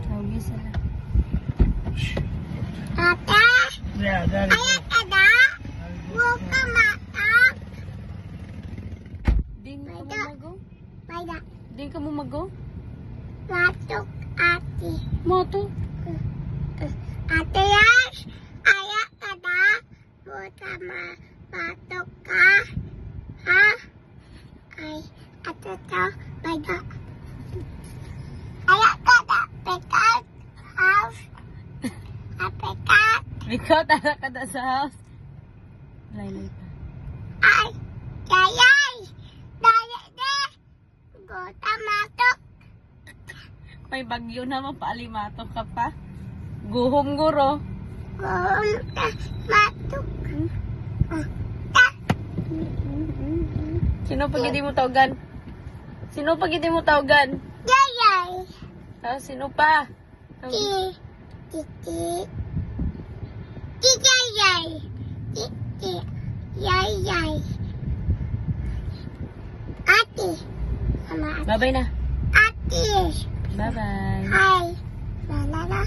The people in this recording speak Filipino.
Tawagin sila. Ate, Yeah, dari ayak ka na? Buka mata. Din ka mo mago? Pada, Din ka mo mago? matok ate. Moto. Ate Yash, ayak ka na? Buka matok ka? Ha? Ay, ate to, pada. Ayak ka na? Pekat, house. Pekat. Ikaw tala ka na sa house. Laylay pa. Ay, yayay! Dali de! Buta matok. May bagyo naman, paalimato ka pa. Guhom guro. Buta matok. Sino pag hindi mo tawagan? Sino pag hindi mo tawagan? Yayay! Ah, sino pa? Ti. Titi. Yayay! Titi. Yayay! Ate. Sama ate. Bye-bye na. Ate. Bye-bye. Hi. La la la.